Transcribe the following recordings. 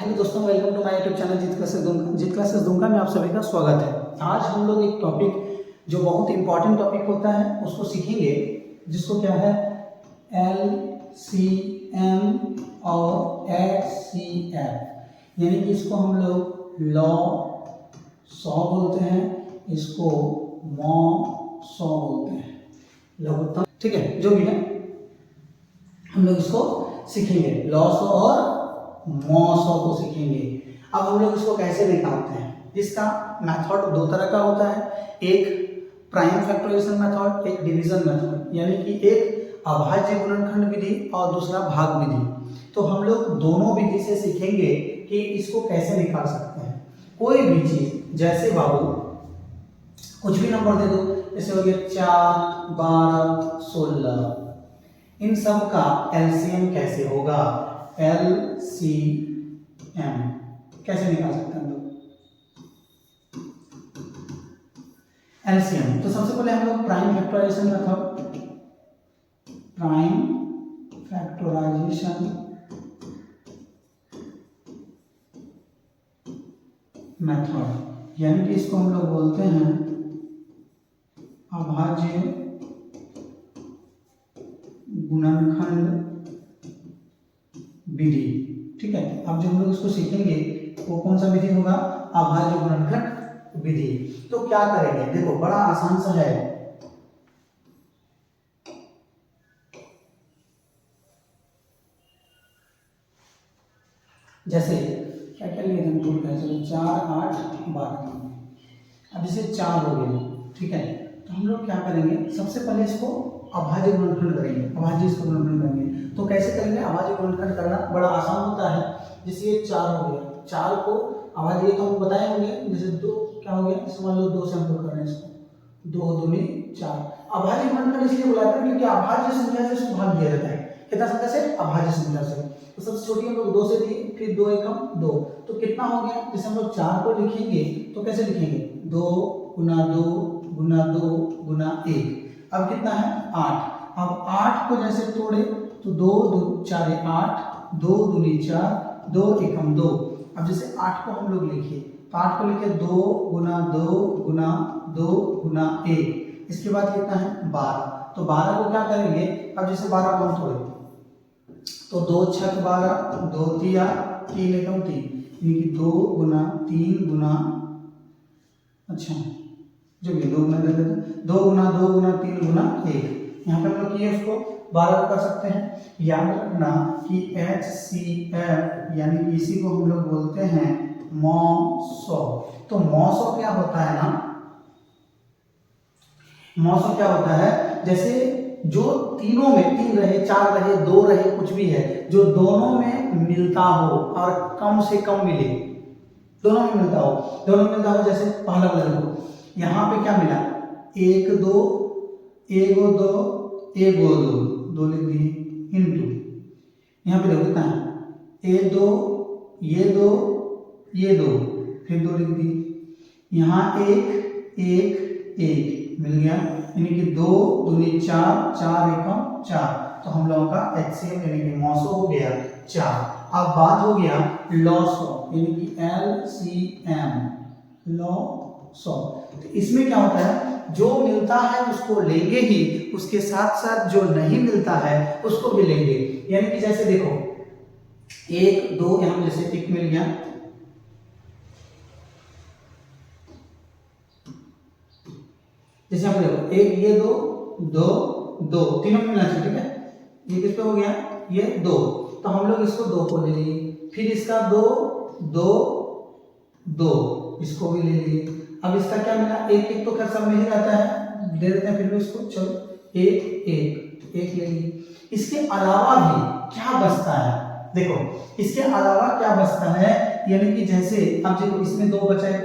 Hello दोस्तों, welcome to my YouTube channel Jeet classes Dumka में आप सभी का स्वागत है। आज हम लोग एक टॉपिक जो बहुत इंपॉर्टेंट टॉपिक होता है उसको सीखेंगे, जिसको क्या है LCM और HCF, यानी कि इसको हम लोग लॉ 100 बोलते हैं, इसको मॉ 100 बोलते हैं, लघुत्तम। ठीक है, जो भी है हम लोग इसको सीखेंगे, लॉ 100 और मॉ 100 को सीखेंगे। अब हम लोग इसको कैसे निकालते हैं, इसका मेथड दो तरह का होता है, एक प्राइम फैक्टराइजेशन मेथड, एक डिवीजन मेथड, यानी कि एक अभाज्य गुणनखंड विधि और दूसरा भाग विधि। तो हम लोग दोनों विधि से सीखेंगे कि इसको कैसे निकाल सकते हैं। कोई भी चीज, जैसे बाबू कुछ भी नंबर दे दो, जैसे हो गया 4, 12, 16, इन सब का एलसीएम कैसे होगा, LCM कैसे निकाल सकते हैं हम लोग LCM। तो सबसे पहले हम लोग प्राइम फैक्टराइजेशन मेथड, यानी कि इसको हम लोग बोलते हैं अभाज्य गुणनखंड विधि। ठीक है, अब जो हम लोग इसको सीखेंगे वो कौन सा विधि होगा, अभाज्य गुणनखंड विधि। तो क्या करेंगे, देखो बड़ा आसान सा है। जैसे क्या क्या लिए थे, टूल का चलो 4, 8, 12। अब जैसे 4 हो गए, ठीक है, तो हम लोग क्या करेंगे, सबसे पहले इसको अभाज्य गुणनखंड करेंगे, अभाज्य इसको गुणनखंड करेंगे। तो कैसे करेंगे, अभाज्य गुणनखंड करना बड़ा आसान होता है। जैसे ये 4 हो गया, 4 को अभाज्य तो हम बताए होंगे, जैसे 2 क्या हो गया, समझ लो 2 से हम लोग कर रहे हैं इसको, 2 दूनी 4। अभाज्य गुणनखंड इसलिए बुलाते हैं क्योंकि अभाज्य संख्या से इसको भाग दिया जाता है। कितना संख्या से, अभाज्य संख्या से। तो सबसे छोटी हम लोग 2 से दिए, फिर 2 एकम 2, तो कितना हो गया। जैसे हम लोग 4 को लिखेंगे तो कैसे लिखेंगे, 2 गुना 2 गुना 2 गुना 1। अब कितना है, 8। अब 8 को जैसे तोड़े तो 2 2 4 8, 2 दूनी 4, 2 एकम 2। अब जैसे 8 को हम लोग लिखे तो 8 को लिखे 2 गुना 2 गुना 2 गुना 1। इसके बाद कितना है, 12। तो 12 को क्या करेंगे, अब जैसे 12 को हम तोड़े तो 2 6 12, 2 3 3 एकम 3, यानी कि 2 गुना 3 गुना, अच्छा जो भी 2 गुना 2 गुना 2 गुना 3 गुना 1। यहाँ पे हम लोग किए उसको 12 कर सकते हैं। याद रखना कि HCF यानी कि इसी को हम लोग बोलते हैं मॉ 100। तो मॉ 100 क्या होता है ना, मॉ 100 क्या होता है, जैसे जो तीनों में, 3 रहे 4 रहे 2 रहे कुछ भी है, जो दोनों में मिलता हो और कम से कम मिले, दोनों में मिलता हो, दोनों में मिलता हो। जैसे पहला वाला देखो, यहाँ पे क्या मिला, 1 2 1 2 1 2 2 लिख दिए, इनटू यहाँ पे देखो कितना है, ये 2 ये 2 ये 2, फिर 2 लिख दिए, यहाँ 1 1 1 मिल गया, यानी कि 2 दूनी 4 4 एकम 4। तो हम लोगों का HCF यानी कि मॉ 100 हो गया 4। अब बात हो गया लॉ 100 यानी कि LCM, लॉ 100। तो इसमें क्या होता है, जो मिलता है उसको लेंगे ही, उसके साथ साथ जो नहीं मिलता है उसको भी लेंगे। यानी कि जैसे देखो 1 2, यहां जैसे 1 मिल गया, जैसे आप देखो 1 ये 2 2 2 तीनों मिलना चाहिए, ठीक है। ये किस पे हो गया, ये 2, तो हम लोग इसको 2 को ले लिए, फिर इसका 2 2 2 इसको भी ले लिए। अब इसका क्या मिला, 1 1 तो खैर सब में ही रहता है, दे देते हैं फिर भी इसको, चलो 1 1 1 ले लिए। इसके अलावा भी क्या बचता है, देखो इसके अलावा क्या बचता है, यानी कि जैसे अब देखो इसमें 2 बचा है,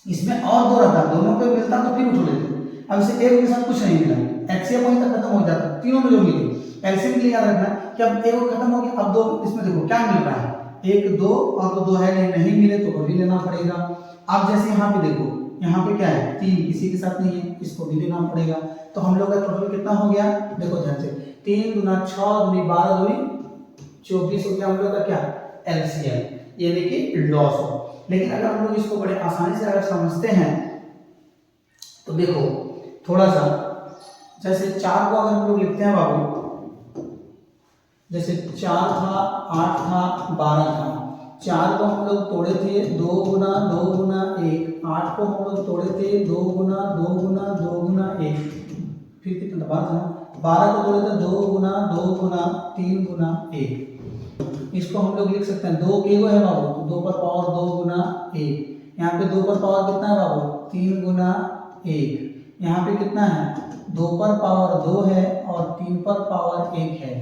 इसमें और 2 रहता, दोनों पे मिलता तो फिर उठ लेते। अब इसे 1 के साथ कुछ नहीं मिला, HCF वहीं तक खत्म हो जाता, तीनों में जो मिले। LCM के लिए याद रखना कि अब 1 खत्म हो गया, अब 2, इसमें देखो क्या मिल रहा है, 1 2 और तो 2 है नहीं मिले तो वो भी लेना पड़ेगा। अब जैसे यहाँ पे देखो, यहाँ पे क्या है, 3 किसी के साथ नहीं है, इसको भी लेना पड़ेगा। तो हम लोग का टोटल कितना हो गया, देखो ध्यान से, 3 दूना 6 दूनी 12 दूनी 24 हो गया हम लोग का क्या, LCM यानी कि लॉस हो। लेकिन अगर हम लोग इसको बड़े आसानी से अगर समझते हैं तो देखो थोड़ा सा, जैसे 4 को अगर हम लोग लिखते हैं बाबू, जैसे 4 था, 8 था, 12 था, 4 को हम लोग तोड़े थे 2 गुना 2 गुना 1, 8 को हम लोग तोड़े थे 2 गुना 2 गुना 2 गुना 1, फिर कितना 12 था, 12 को तोड़े थे 2 गुना 2 गुना 3 गुना 1। इसको हम लोग लिख सकते हैं 2 के गो है बाबू, तो 2 पर पावर 2 गुना 1, यहाँ पे 2 पर पावर कितना है बाबू 3 गुना 1, यहाँ पे कितना है 2 पर पावर 2 है और 3 पर पावर 1 है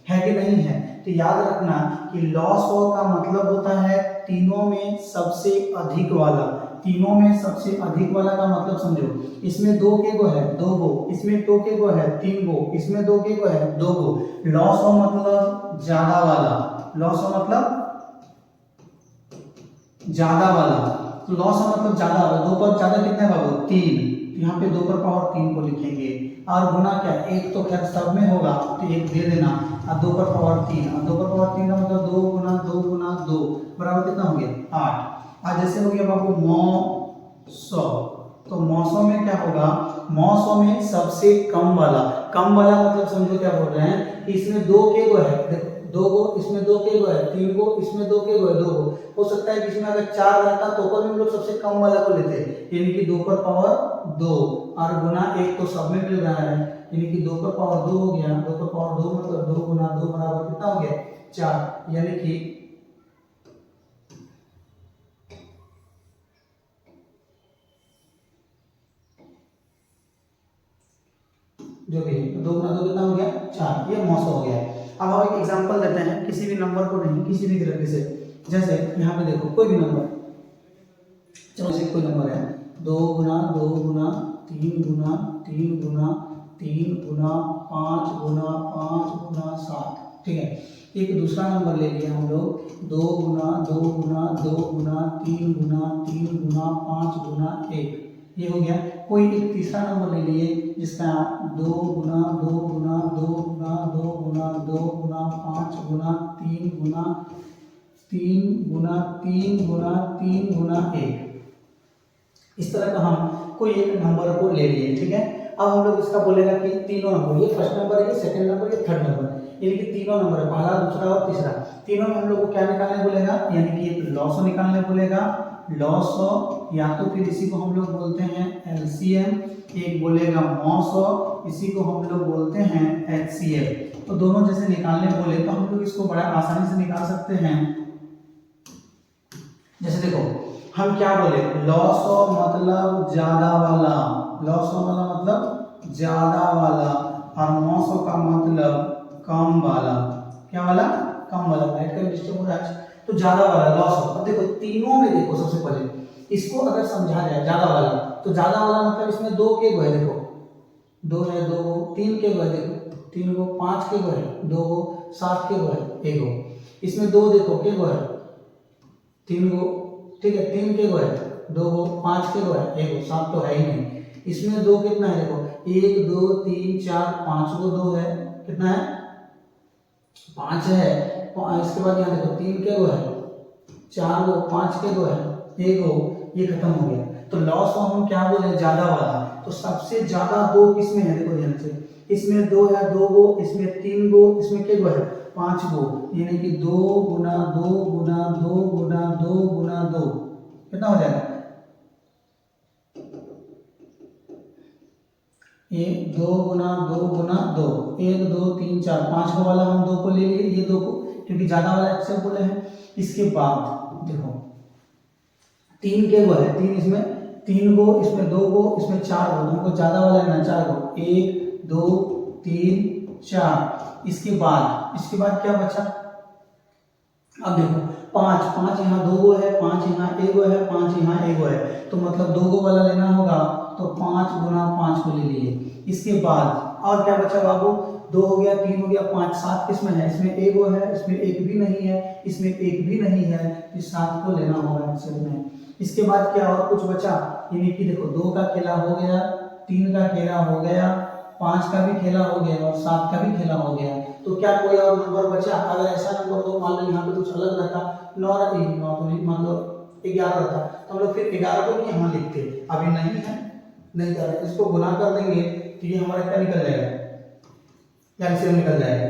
कि नहीं है। तो याद रखना कि लॉस का मतलब होता है तीनों में सबसे अधिक वाला, तीनों में सबसे अधिक वाला का मतलब समझो, इसमें 2 के गो है 2 गो, इसमें 2 के गो है 3 गो, इसमें 2 के गो है 2 गो। लॉस मतलब ज्यादा वाला, लॉस मतलब ज्यादा वाला, तो लॉस मतलब ज्यादा वाला, 2 पर ज्यादा कितना है बाबू 3, यहाँ पे 2 पर पावर 3 को लिखेंगे, और गुना क्या 1 तो खैर सब में होगा तो 1 दे देना, और 2 पर पावर 3, और 2 पर पावर 3 का मतलब 2 गुना 2 गुना 2 बराबर कितना हो गया 8। आज जैसे हो गया बाबू 900, तो 900 में क्या होगा, 900 में सबसे कम वाला मतलब समझो क्या बोल रहे हैं कि इसमें 2 के गो है, देखो 2 गो, इसमें 2 के गो है 3 गो, इसमें 2 के गो है 2 गो, हो सकता है कि इसमें अगर 4 रहता तो ऊपर में हम लोग सबसे कम वाला को लेते, यानी कि 2 पर पावर 2 और गुना 1 तो सब में मिल रहा है, यानी कि 2 पर पावर 2 हो गया, 2 पर पावर 2 मतलब 2 गुना 2 बराबर कितना हो गया 4, यानी कि जो भी 2 गुना 2 कितना हो गया 4, ये 900 हो गया। अब हम एक एग्जांपल देते हैं, किसी भी नंबर को नहीं, किसी भी तरीके से, जैसे यहाँ पे देखो कोई भी नंबर, चलो से कोई नंबर है 2 गुना 2 गुना 3 गुना 3 गुना 3 गुना 5 गुना 5 गुना 7, ठीक है। एक दूसरा नंबर ले लिया हम लोग 2 गुना 2 गुना 2 गुना 3 गुना 3 गुना 5 गुना 1, ये हो गया। कोई एक तीसरा नंबर ले लिए जिसका 2 गुना 2 गुना 2 गुना 2 गुना 2 गुना 5 गुना 3 गुना 3 गुना 3 गुना 3 गुना 1, इस तरह का हम कोई एक नंबर को ले लिए, ठीक है। अब हम लोग इसका बोलेगा कि तीनों नंबर, ये फर्स्ट नंबर है, ये सेकंड नंबर, ये थर्ड नंबर, यानी कि तीनों नंबर है, पहला दूसरा और तीसरा, तीनों में हम लोग को क्या निकालने बोलेगा, यानी कि एक लॉस निकालने बोलेगा, लॉस या तो फिर इसी को हम लोग बोलते हैं LCM, एक बोलेगा मॉस, इसी को हम लोग बोलते हैं HCF। तो दोनों जैसे निकालने बोले तो हम लोग इसको बड़ा आसानी से निकाल सकते हैं। जैसे देखो हम क्या बोले, लॉस मतलब ज्यादा वाला, लॉस वाला मतलब ज्यादा वाला, और मॉस का मतलब कम वाला, क्या वाला कम वाला, लाइट का डिस्टर्ब हो रहा है तो ज्यादा वाला लॉस। अब देखो तीनों में देखो, सबसे पहले इसको अगर समझा जाए ज्यादा वाला, तो ज्यादा वाला मतलब इसमें 2 के गो है, देखो 2 है 2 गो, 3 के गो है देखो 3 गो, 5 के गो है 2 गो, 7 के गो है 1 गो, इसमें 2 देखो के गो है 3 गो, ठीक है 3 के गो है 2 गो, 5 के गो है 1 गो, 7 तो है ही नहीं, इसमें 2 कितना है देखो 1 2 3 4 5 गो 2 है, कितना है 5 है, इसके बाद यहाँ देखो 3 के गो है 4 गो, 5 के गो है 1 गो, ये खत्म हो गया। तो लॉस को हम क्या बोले ज्यादा वाला, तो सबसे ज्यादा 2 किसमें है देखो ध्यान से, इसमें 2 है 2 गो, इसमें 3 गो, इसमें के गो है 5 गो, यानी कि 2 गुना 2 गुना 2 गुना 2 गुना 2 कितना हो जाएगा, ये 2 गुना 2 गुना 2, 1 2 3 4 5 को वाला हम 2 को ले लिए, ये 2 को क्योंकि ज्यादा वाला एक्सेप्ट बोले हैं। इसके बाद देखो 3 के गो है 3, इसमें 3 गो, इसमें 2 गो, इसमें 4 गो, हमको ज्यादा वाला है ना 4 गो, 1 2 3 4। इसके बाद क्या बचा, अब देखो 5 यहाँ 2 गो है, 5 यहाँ 1 गो है, 5 यहाँ 1 गो है, तो मतलब 2 गो वाला लेना होगा, तो 5 गुना 5 को ले लिए। इसके बाद और क्या बचा बाबू, 2 हो गया 3 हो गया 5, 7 किसमें है, इसमें 1 गो है, इसमें 1 भी नहीं है, इसमें 1 भी नहीं है, तो 7 को लेना होगा एक्सेल में। इसके बाद क्या और कुछ बचा, यानी कि देखो 2 का खेला हो गया, 3 का खेला हो गया, 5 का भी खेला हो गया और 7 का भी खेला हो गया, तो क्या कोई और नंबर बचा? अगर ऐसा नंबर हो, मान लो यहाँ पे कुछ अलग रहता, 9 तो नहीं, मान लो 11 रहता, तो हम लोग फिर 11 को यहाँ लिखते। अभी नहीं है, नहीं कर रहे, इसको गुना कर देंगे तो ये हमारा क्या निकल जाएगा, एलसीएम निकल जाएगा।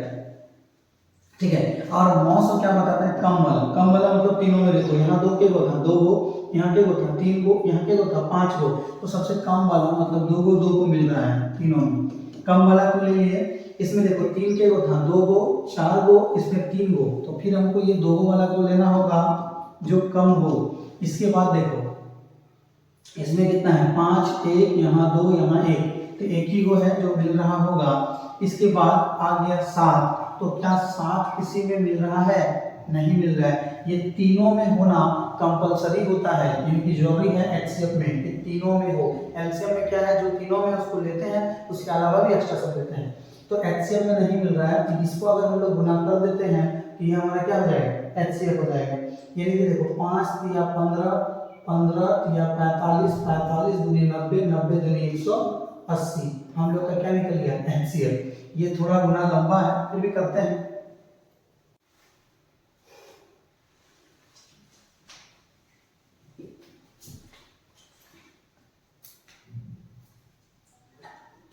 ठीक है, और मौसम क्या बताता है? कम वाला मतलब तीनों में देखो, यहाँ 2 के गो था, 2 गो यहाँ के गो था, 3 गो यहाँ के गो था, 5 गो, तो सबसे कम वाला मतलब 2 को मिल रहा है तीनों में, कम वाला को ले लिए। इसमें देखो 3 के गो था, 2 गो, 4 गो, इसमें 3 गो, तो फिर हमको ये 2 गो वाला को लेना होगा जो कम हो। इसके बाद देखो इसमें कितना है, 5, 1 यहाँ 2 यहाँ 1, तो एक ही गो है जो मिल रहा होगा। इसके बाद आ गया 7, तो क्या 7 किसी में मिल रहा है? नहीं मिल रहा है। ये तीनों में होना कंपलसरी होता है, यानी जरूरी है एचसीएफ में कि तीनों में हो। एलसीएम में क्या है, जो तीनों में उसको लेते हैं, उसके अलावा भी एक्स्ट्रा सब लेते हैं। तो एचसीएफ में नहीं मिल रहा है, तो इसको अगर हम लोग गुना कर देते हैं तो ये हमारा क्या हो जाएगा, एचसीएफ हो जाएगा। यानी कि देखो 5 या 15, 15 या 45, 45 दूनी 90, 90 दूनी 180, हम लोग का क्या निकल गया, एचसीएफ। ये थोड़ा गुना लंबा है, फिर भी करते हैं।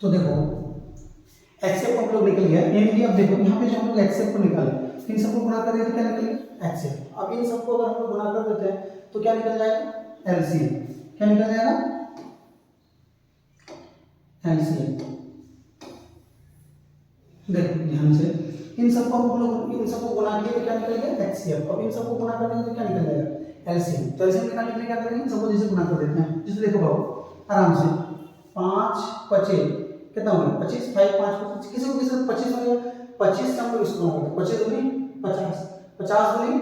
तो देखो एक्सेप हम लोग निकल गया, यानी कि अब देखो यहाँ पे जो हम लोग एक्सेप को निकाले, इन सबको गुना कर देते क्या निकलेगा, एक्सेप। अब इन सबको अगर हम लोग गुना कर देते हैं तो क्या निकल जाएगा, एलसीएम। क्या निकल जाएगा, एलसीएम। देखो ध्यान से, इन सबको हम लोग इन सबको गुना किए तो क्या निकलेगा, एचसीएफ। अब इन सबको गुना कर देंगे तो क्या निकल जाएगा, एलसीएम। तो एलसीएम निकालने के लिए क्या करेंगे, सबको जैसे गुना कर देते हैं, जैसे देखो बाबू आराम से, 5 25 कितना हो गया, 25, 5 5 25, किसी को किसी 25 हो गया, 25 से हम लोग इसको गुना करते हैं, 25 दूनी 50, 50 दूनी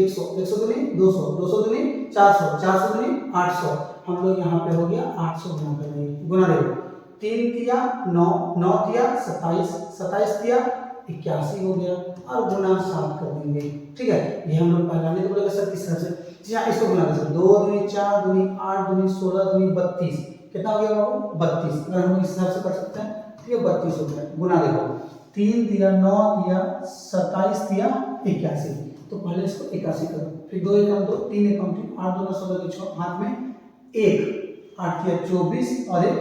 100, 100 दूनी 200, 200 दूनी 400, 400 दूनी 800, हम लोग यहाँ पे हो गया 800 गुना कर देंगे। गुना देखो 3 तिया 9, 9 तिया 27, 27 तिया 81 हो गया, और गुना 7 कर देंगे। ठीक है, ये हम लोग पहला नहीं तो बोलेगा सर किस तरह से, जी हाँ इसको गुना कर सकते, 2 दूनी 4 दूनी 8 दूनी 16 दूनी 32, कितना हो गया बाबू, 32। अगर हम इस हिसाब से कर सकते हैं तो ये 32 हो गया। गुना देखो 3 दिया 9 दिया 27 दिया 81, तो पहले इसको 81 करो, फिर 2 एकम 2, 3 एकम 3, 8 2 16 की 6, हाथ में 1, 8 दिया 24 और 1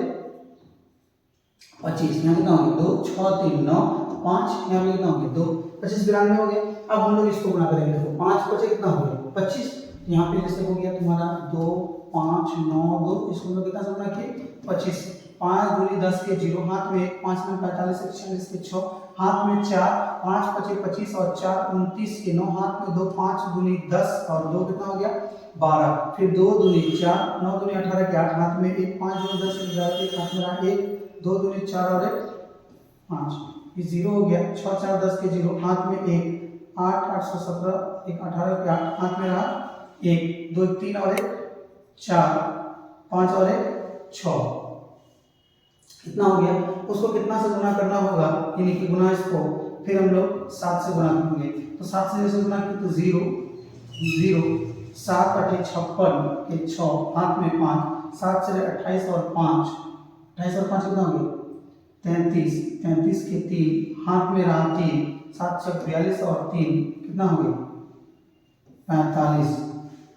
25, यहाँ कितना हो गया 2 6 3 9 5, यहाँ पे कितना हो गया 2 25 92 हो गया। अब हम लोग इसको गुना करेंगे, देखो 5 5 कितना हो गया 25, यहाँ पे जैसे हो गया तुम्हारा 2 5 9 2, इसको हम लोग कितना से गुना किए 25, 5 दूनी 10 के 0, हाथ में 1, 5 में 45 46 के 6, हाथ में 4, 5 25 25 और 4 29 के 9, हाथ में 2, 5 दूनी 10 और 2 कितना हो गया 12, फिर 2 दूनी 4, 9 दूनी 18 के 8, हाथ में 1, 5 दूनी 10 के 11 के हाथ में रहा 1, 2 दूनी 4 और 1 5, ये 0 हो गया, 6 4 10 के 0, हाथ में 1, 8 817 1 18 के 8, हाथ में रहा 1 2 3 और 1 4 5 और 1 6, कितना हो गया, उसको कितना से गुना करना होगा, यानी कि गुना इसको फिर हम लोग 7 से गुना करेंगे, तो 7 से जैसे गुना किए तो 0 0 7 8 56 के 6, हाथ में 5, 7 से 28 और 5, 28 और 5 कितना हो गया 33, 33 के 3, हाथ में रहा 3, 7 से 42 और 3 कितना हो गया 45।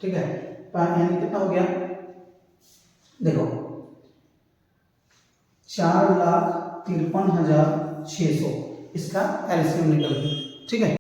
ठीक है, यानी कितना हो गया, देखो 4,53,600 इसका एलसीएम निकल गया। ठीक है।